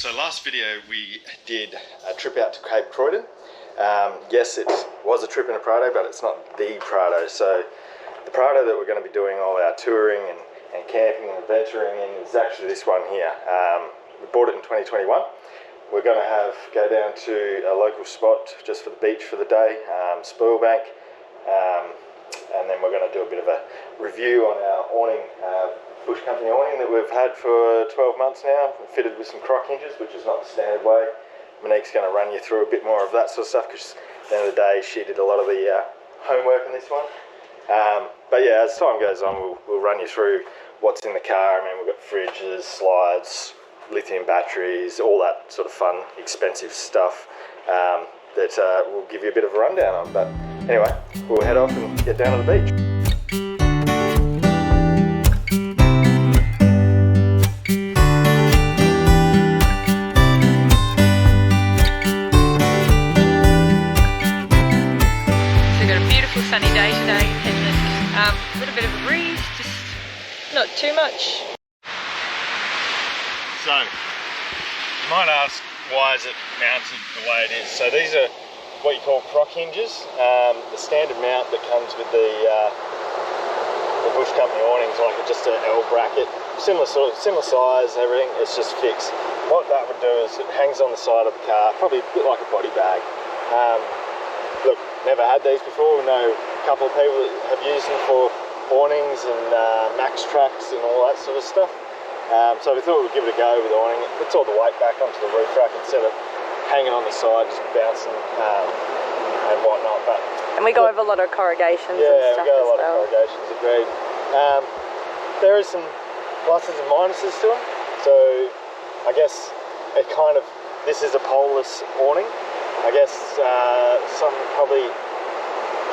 So last video we did a trip out to Cape Croydon. Yes, it was a trip in a Prado, but it's not the Prado. So the Prado that we're going to be doing all our touring and camping and adventuring in is actually this one here. We bought it in 2021. We're going to go down to a local spot just for the beach for the day, Spoilbank, and then we're going to do a bit of a review on our awning, bush company awning that we've had for 12 months now, fitted with some Croc Hinges, which is not the standard way. Monique's going to run you through a bit more of that sort of stuff, because at the end of the day she did a lot of the homework in this one. But yeah, as time goes on we'll run you through what's in the car. I mean, we've got fridges, slides, lithium batteries, all that sort of fun, expensive stuff that we'll give you a bit of a rundown on. But anyway, we'll head off and get down to the beach. Sunny day today in Finland. A little bit of a breeze, just not too much. So, you might ask, why is it mounted the way it is? So these are what you call Croc Hinges. The standard mount that comes with the bush company awning is like just an L bracket, similar size, everything. It's just fixed. What that would do is it hangs on the side of the car, probably a bit like a body bag. Look, never had these before. We know a couple of people that have used them for awnings and max tracks and all that sort of stuff. So we thought we'd give it a go with the awning. It puts all the weight back onto the roof rack instead of hanging on the side, just bouncing and whatnot. And we go over a lot of corrugations and stuff. Yeah, we go over a lot of corrugations, agreed. There is some pluses and minuses to them. So I guess this is a poleless awning. I guess something probably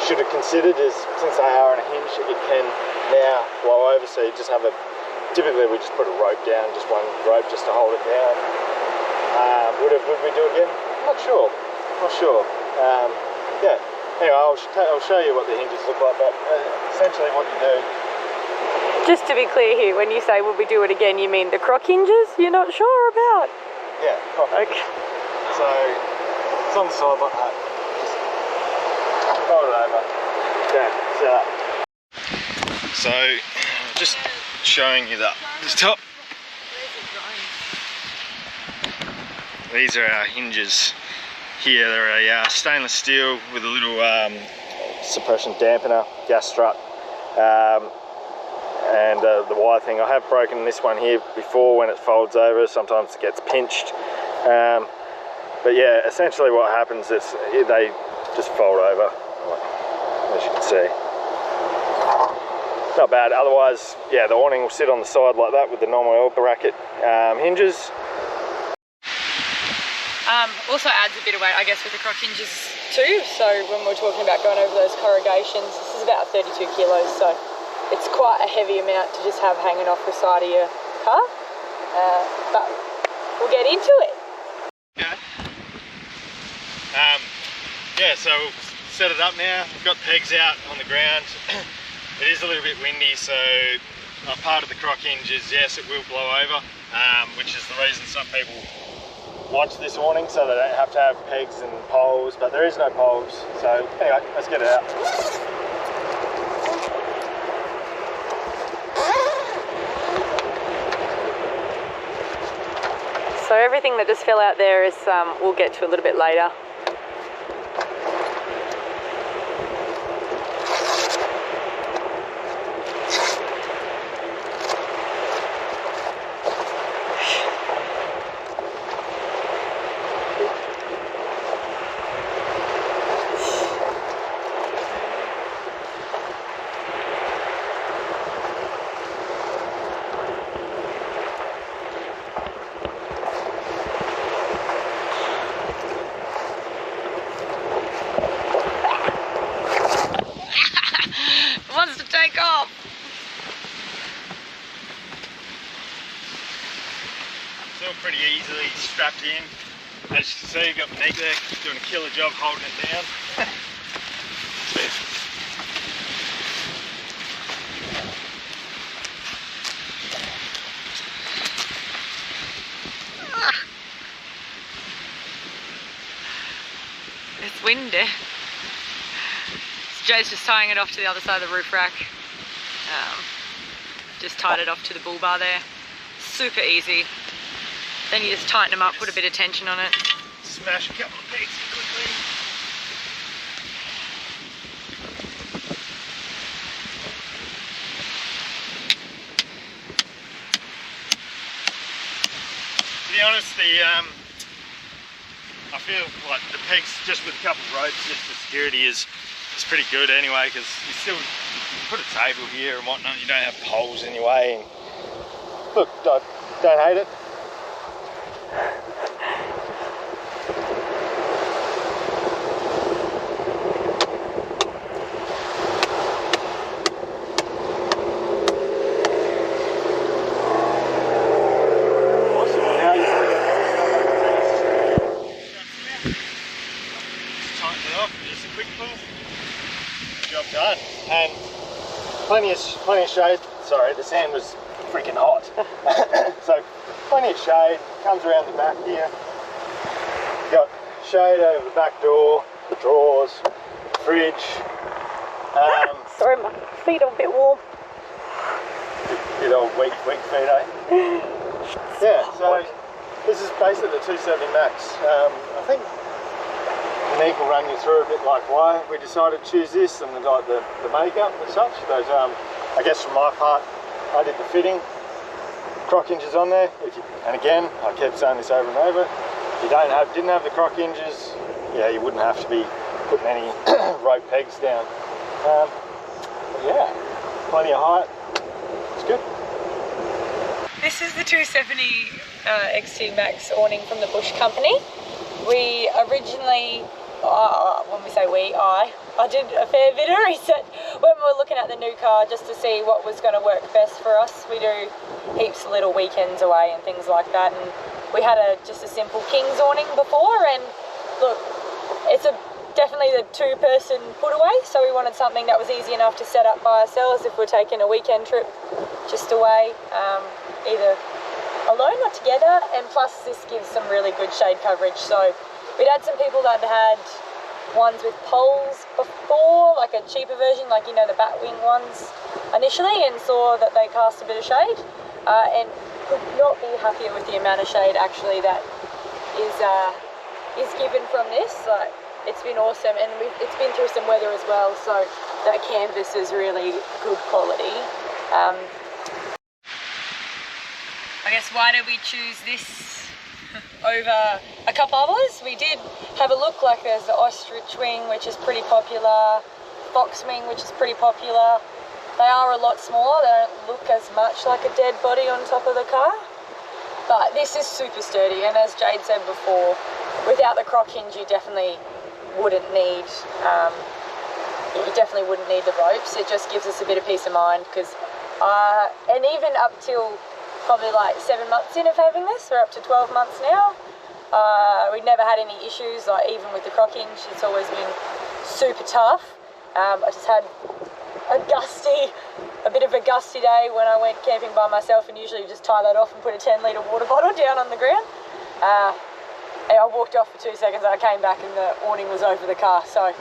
should have considered is, since they are on a hinge, it can now blow over, so you just have typically we just put a rope down, just one rope just to hold it down. Would we do it again? Not sure. Yeah, anyway, I'll show you what the hinges look like, but essentially what you do. Just to be clear here, when you say would we do it again, you mean the Croc Hinges you're not sure about? Yeah, Croc Hinges. Okay. So it's on the side like that. Just fold it over. Yeah, set up. So just showing you the top. These are our hinges here. They're a stainless steel with a little suppression dampener, gas strut, and the wire thing. I have broken this one here before when it folds over. Sometimes it gets pinched. But yeah, essentially what happens is they just fold over, as you can see. Not bad. Otherwise, yeah, the awning will sit on the side like that with the normal L bracket hinges. Also adds a bit of weight, I guess, with the Croc Hinges too. So when we're talking about going over those corrugations, this is about 32 kilos, so it's quite a heavy amount to just have hanging off the side of your car. But we'll get into it. Yeah, so we'll set it up now. We've got pegs out on the ground. It is a little bit windy, so part of the Croc Hinges, yes, it will blow over, which is the reason some people want this awning, so they don't have to have pegs and poles, but there is no poles. So anyway, let's get it out. So everything that just fell out there is we'll get to a little bit later. Pretty easily strapped in. As you can see, you've got Monique there doing a killer job holding it down. windy. Jay's just tying it off to the other side of the roof rack. Just tied it off to the bull bar there. Super easy. Then you just tighten them up, put a bit of tension on it. Smash a couple of pegs quickly. To be honest, I feel like the pegs just with a couple of ropes just for security is pretty good anyway, because you put a table here and whatnot, you don't have poles in your way. And look, I don't hate it. Done. And plenty of shade. Sorry, the sand was freaking hot. So plenty of shade. Comes around the back here. Got shade over the back door, the drawers, the fridge. Sorry, my feet are a bit warm. Bit old weak feet, eh? Yeah. So this is basically the 270 Max. I think Nick will run you through a bit like why we decided to choose this and like the makeup and such. Those, I guess from my part, I did the fitting, Croc hinges on there. And again, I kept saying this over and over. If you didn't have the Croc hinges, yeah, you wouldn't have to be putting any rope pegs down. Yeah, plenty of height. It's good. This is the 270 XT Max awning from the Bush Company. We originally, when we say we, I did a fair bit of research when we were looking at the new car just to see what was going to work best for us. We do heaps of little weekends away and things like that, and we had just a simple King's awning before, and look, it's definitely the two-person put away, so we wanted something that was easy enough to set up by ourselves if we're taking a weekend trip just away, either alone or together, and plus this gives some really good shade coverage. So we'd had some people that had ones with poles before, like a cheaper version, like, you know, the Batwing ones initially, and saw that they cast a bit of shade, and could not be happier with the amount of shade actually that is given from this. Like, it's been awesome, and it's been through some weather as well, so that canvas is really good quality. I guess why did we choose this over a couple others? We did have a look, like there's the ostrich wing, which is pretty popular, fox wing, which is pretty popular. They are a lot smaller, they don't look as much like a dead body on top of the car. But this is super sturdy, and as Jade said before, without the Croc hinge you definitely wouldn't need the ropes. It just gives us a bit of peace of mind, because and even up till probably like 7 months in of having this, we're up to 12 months now, we've never had any issues, like even with the Croc hinge, it's always been super tough. I just had a bit of a gusty day when I went camping by myself, and usually just tie that off and put a 10-litre water bottle down on the ground. And I walked off for 2 seconds and I came back and the awning was over the car. So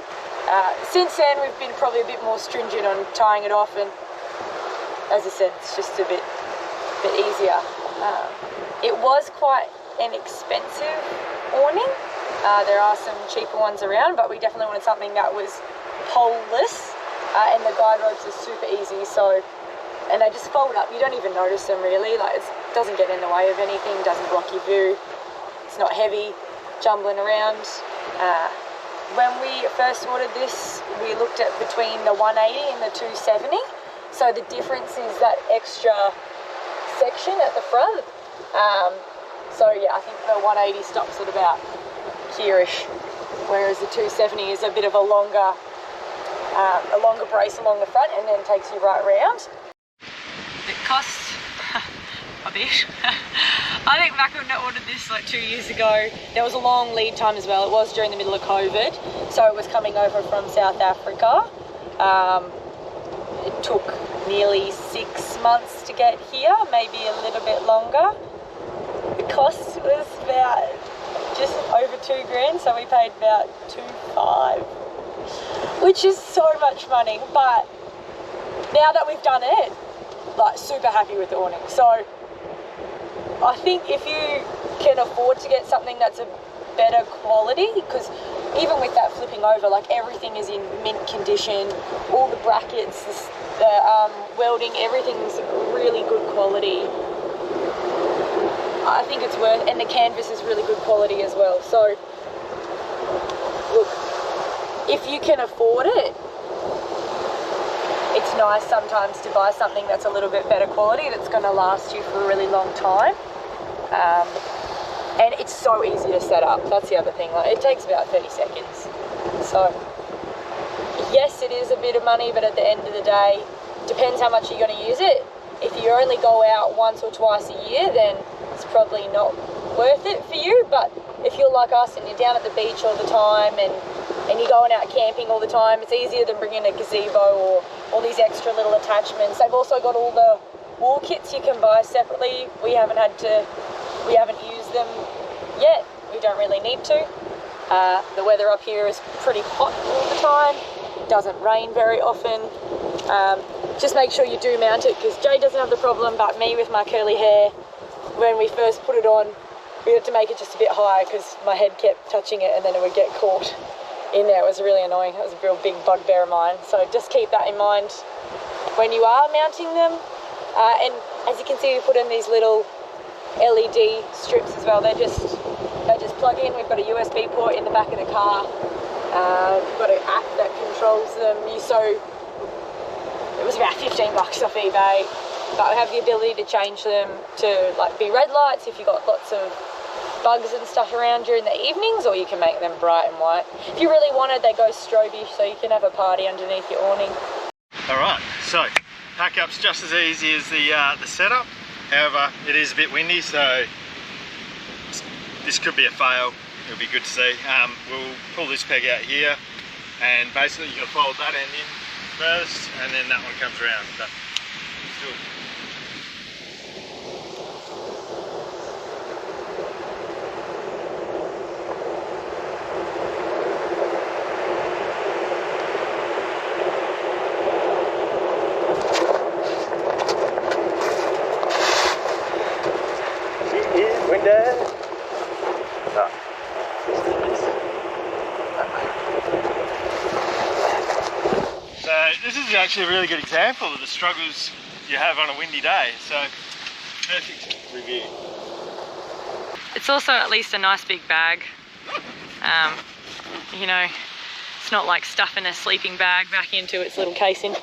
since then we've been probably a bit more stringent on tying it off, and as I said, it's just a bit easier. It was quite an expensive awning. There are some cheaper ones around, but we definitely wanted something that was poleless, and the guide ropes are super easy, and they just fold up. You don't even notice them really, like it doesn't get in the way of anything, doesn't block your view, it's not heavy, jumbling around. When we first ordered this, we looked at between the 180 and the 270, so the difference is that extra section at the front. So yeah, I think the 180 stops at about here-ish, whereas the 270 is a bit of a longer brace along the front and then takes you right round. It costs a bit. I think back when I ordered this like 2 years ago, there was a long lead time as well. It was during the middle of COVID, so it was coming over from South Africa. It took nearly 6 months to get here, maybe a little bit longer. The cost was about just over 2 grand, so we paid about 2.5, which is so much money. But now that we've done it, like, super happy with the awning. So I think if you can afford to get something that's a better quality, because even with that flipping over, like, everything is in mint condition, all the brackets, the welding, everything's really good quality. I think it's worth, and the canvas is really good quality as well. So look, if you can afford it, it's nice sometimes to buy something that's a little bit better quality, that's going to last you for a really long time. And it's so easy to set up. That's the other thing. Like, it takes about 30 seconds. So yes, it is a bit of money, but at the end of the day, depends how much you're going to use it. If you only go out once or twice a year, then it's probably not worth it for you. But if you're like us and you're down at the beach all the time and you're going out camping all the time, it's easier than bringing a gazebo or all these extra little attachments. They've also got all the wall kits you can buy separately. We haven't used them yet. We don't really need to. The weather up here is pretty hot all the time. It doesn't rain very often. Just make sure you do mount it, because Jay doesn't have the problem, but me with my curly hair, when we first put it on, we had to make it just a bit higher because my head kept touching it and then it would get caught in there. It was really annoying. It was a real big bugbear of mine. So just keep that in mind when you are mounting them. And as you can see, we put in these little LED strips as well. They just plug in. We've got a USB port in the back of the car. We've got an app that controls them. It was about $15 off eBay, but we have the ability to change them to, like, be red lights if you've got lots of bugs and stuff around during the evenings, or you can make them bright and white. If you really wanted, they go stroby, so you can have a party underneath your awning. Alright, so pack up's just as easy as the setup. However, it is a bit windy, so this could be a fail. It'll be good to see. We'll pull this peg out here, and basically you're going to fold that end in first, and then that one comes around. But let's do it. This is actually a really good example of the struggles you have on a windy day, so perfect review. It's also at least a nice big bag. You know, it's not like stuffing a sleeping bag back into its little casing.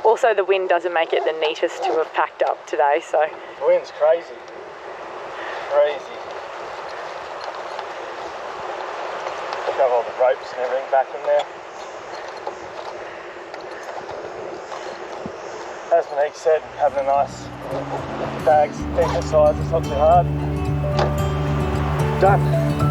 Also, the wind doesn't make it the neatest to have packed up today, so. The wind's crazy. Crazy. We've got all the ropes and everything back in there. As Monique said, having a nice bag's decent size, it's not too hard. Done.